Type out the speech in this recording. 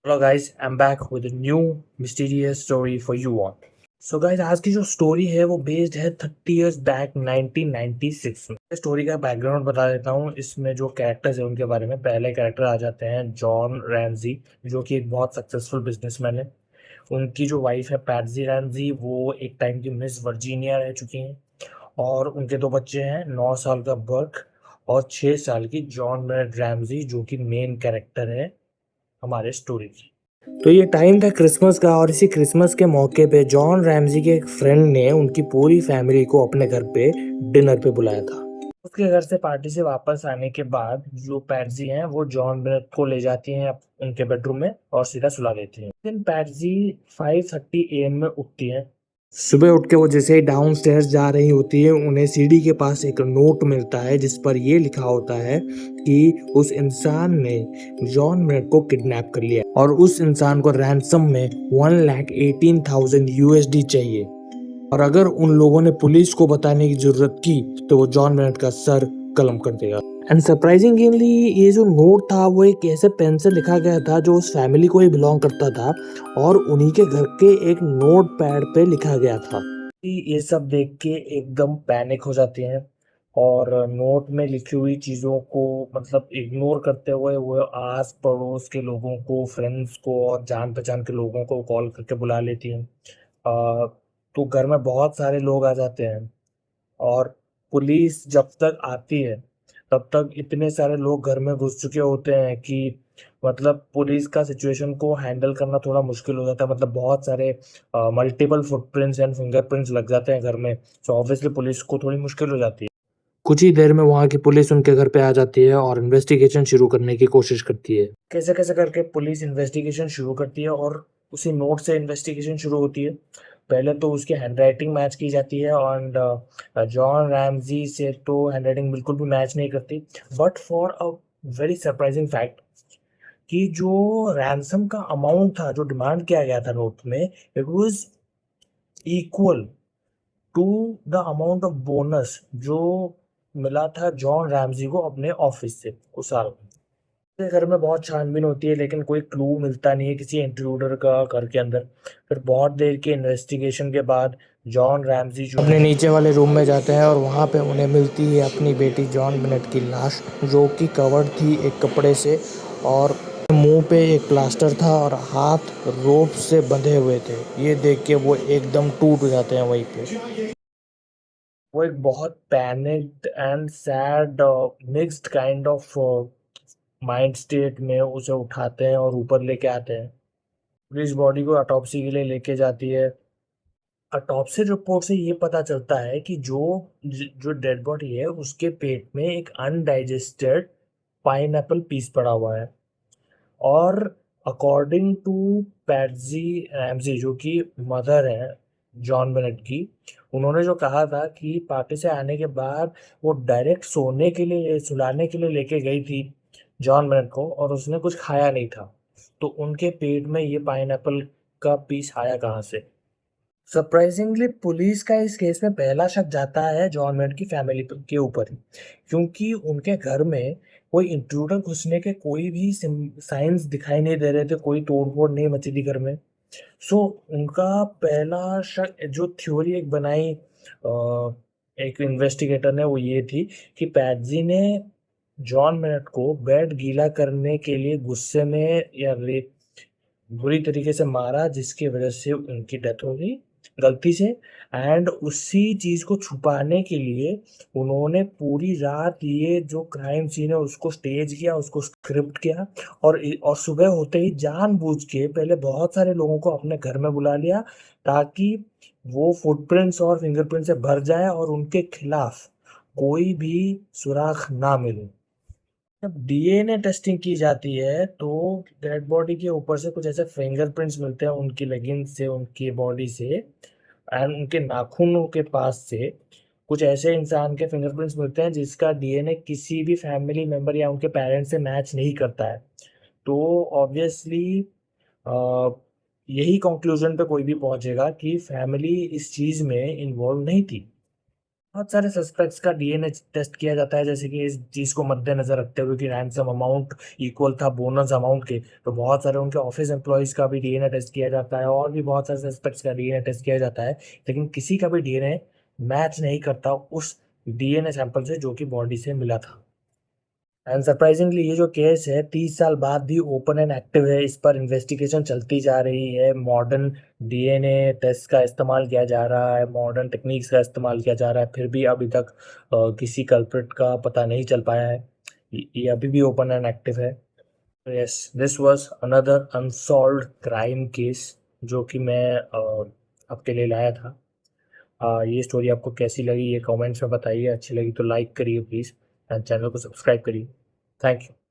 Hello guys, I am back with new mysterious story for you all. So guys, आज की जो story है वो बेस्ड है 30 इयर्स बैक 1996 में। स्टोरी का बैकग्राउंड बता देता हूँ। इसमें जो कैरेक्टर्स है उनके बारे में पहले कैरेक्टर आ जाते हैं जॉन रैमजी, जो कि एक बहुत सक्सेसफुल बिजनेसमैन है। उनकी जो वाइफ है पैट्सी रैमजी, वो एक टाइम की मिस वर्जीनिया रह चुकी हैं। और उनके दो बच्चे हैं, 9 साल का बर्क और 6 साल की जॉन बेनेट रैमजी, जो कि मेन कैरेक्टर है हमारे स्टोरी की। तो ये टाइम था क्रिसमस का, और इसी क्रिसमस के मौके पे जॉन रैमजी के एक फ्रेंड ने उनकी पूरी फैमिली को अपने घर पे डिनर पे बुलाया था। उसके घर से पार्टी से वापस आने के बाद जो पैट्सी हैं वो जॉन बेनेट को ले जाती हैं उनके बेडरूम में और सीधा सुला देती हैं। दिन पैट्सी 5:30 AM में उठती है। सुबह उठ के वो जैसे ही डाउन स्टेयर्स जा रही होती है, उन्हें सीढ़ी के पास एक नोट मिलता है जिस पर ये लिखा होता है कि उस इंसान ने जॉन बेनेट को किडनैप कर लिया और उस इंसान को रैंसम में 1,18,000 USD चाहिए, और अगर उन लोगों ने पुलिस को बताने की जरूरत की तो वो जॉन बेनेट का सर कलम कर देगा। एंड सरप्राइजिंगली ये जो नोट था वो एक ऐसे पेन से लिखा गया था जो उस फैमिली को ही बिलोंग करता था, और उन्हीं के घर के एक नोट पैड पे लिखा गया था। ये सब देख के एकदम पैनिक हो जाती हैं और नोट में लिखी हुई चीज़ों को मतलब इग्नोर करते हुए वो आस पड़ोस के लोगों को, फ्रेंड्स को और जान पहचान के लोगों को कॉल करके बुला लेती हैं। तो घर में बहुत सारे लोग आ जाते हैं, और पुलिस जब तक आती है तब तक इतने सारे लोग घर में घुस चुके होते हैं कि मतलब पुलिस का सिचुएशन को हैंडल करना थोड़ा मुश्किल हो जाता है। मतलब बहुत सारे मल्टीपल फुटप्रिंट्स एंड फिंगरप्रिंट्स लग जाते हैं घर में, तो ऑब्वियसली पुलिस को थोड़ी मुश्किल हो जाती है। कुछ ही देर में वहाँ की पुलिस उनके घर पे आ जाती है और इन्वेस्टिगेशन शुरू करने की कोशिश करती है। कैसे कैसे करके पुलिस इन्वेस्टिगेशन शुरू करती है, और उसी नोट से इन्वेस्टिगेशन शुरू होती है। पहले तो उसकी हैंडराइटिंग मैच की जाती है, और जॉन रैमजी से तो हैंडराइटिंग बिल्कुल भी मैच नहीं करती। But for a very surprising fact कि जो रैंसम का अमाउंट था जो डिमांड किया गया था नोट में, it was equal to the amount of bonus जो मिला था जॉन रैमजी को अपने ऑफिस से उस साल में। उसके घर में बहुत छानबीन होती है लेकिन कोई क्लू मिलता नहीं है किसी इंट्रूडर का घर के अंदर। फिर बहुत देर के इन्वेस्टिगेशन के बाद जॉन रैमजी जो अपने नीचे वाले रूम में जाते हैं, और वहाँ पे उन्हें मिलती है अपनी बेटी जॉन बेनेट की लाश, जो कि कवर्ड थी एक कपड़े से, और मुंह पे एक प्लास्टर था और हाथ रोप से बंधे हुए थे। ये देख के वो एकदम टूट जाते हैं वहीं पे। वो एक बहुत panicked and sad mixed kind of mind state में उसे उठाते हैं और ऊपर लेके आते हैं। पुलिस बॉडी को ऑटोप्सी के लिए लेके जाती है। ऑटोप्सी रिपोर्ट से ये पता चलता है कि जो डेड बॉडी है उसके पेट में एक अनडाइजेस्टेड पाइनएप्पल पीस पड़ा हुआ है। और अकॉर्डिंग टू पैट्सी रैमजी, जो कि मदर है जॉन बेनेट की, उन्होंने जो कहा था कि पार्टी से आने के बाद वो डायरेक्ट सोने के लिए, सुलाने के लिए लेके गई थी जॉन बेनेट को, और उसने कुछ खाया नहीं था। तो उनके पेट में ये पाइनएप्पल का पीस आया कहाँ से? सरप्राइजिंगली पुलिस का इस केस में पहला शक जाता है जॉन बेनेट की फैमिली के ऊपर ही, क्योंकि उनके घर में कोई इंट्रूडर घुसने के कोई भी साइंस दिखाई नहीं दे रहे थे, कोई तोड़फोड़ नहीं मची थी घर में। सो उनका पहला शक, जो थ्योरी एक बनाई एक इन्वेस्टिगेटर ने, वो ये थी कि पैटजी ने जॉन बेनेट को बेड गीला करने के लिए गुस्से में या बुरी तरीके से मारा, जिसकी वजह से उनकी डेथ हो गई गलती से। एंड उसी चीज को छुपाने के लिए उन्होंने पूरी रात ये जो क्राइम सीन है उसको स्टेज किया, उसको स्क्रिप्ट किया, और सुबह होते ही जानबूझ के पहले बहुत सारे लोगों को अपने घर में बुला लिया, ताकि वो फुटप्रिंट्स और फिंगरप्रिंट से भर जाए और उनके खिलाफ कोई भी सुराग ना मिले। जब डीएनए टेस्टिंग की जाती है तो डेड बॉडी के ऊपर से कुछ ऐसे फिंगरप्रिंट्स मिलते हैं, उनकी लेगिंग्स से, उनकी बॉडी से एंड उनके नाखूनों के पास से कुछ ऐसे इंसान के फिंगरप्रिंट्स मिलते हैं जिसका डीएनए किसी भी फैमिली मेंबर या उनके पेरेंट्स से मैच नहीं करता है। तो ऑब्वियसली यही कंक्लूजन पे कोई भी पहुंचेगा कि फैमिली इस चीज में इन्वॉल्व नहीं थी। बहुत सारे सस्पेक्ट्स का डीएनए टेस्ट किया जाता है, जैसे कि इस चीज़ को मद्देनजर रखते हुए कि रैंसम अमाउंट इक्वल था बोनस अमाउंट के, तो बहुत सारे उनके ऑफिस एम्प्लॉयज़ का भी डीएनए टेस्ट किया जाता है और भी बहुत सारे सस्पेक्ट्स का डीएनए टेस्ट किया जाता है, लेकिन किसी का भी डीएनए मैच नहीं करता उस डीएनए सैंपल से जो कि बॉडी से मिला था। एंड सरप्राइजिंगली ये जो केस है 30 साल बाद भी ओपन एंड एक्टिव है, इस पर इन्वेस्टिगेशन चलती जा रही है, मॉडर्न डीएनए टेस्ट का इस्तेमाल किया जा रहा है, मॉडर्न टेक्निक्स का इस्तेमाल किया जा रहा है, फिर भी अभी तक किसी कल्प्रिट का पता नहीं चल पाया है। ये अभी भी ओपन एंड एक्टिव है। Yes, this was another unsolved crime case जो कि मैं आपके लिए लाया था। ये स्टोरी आपको कैसी लगी ये कमेंट्स में बताइए, अच्छी लगी तो लाइक करिए प्लीज़ एंड चैनल को सब्सक्राइब करिए। Thank you.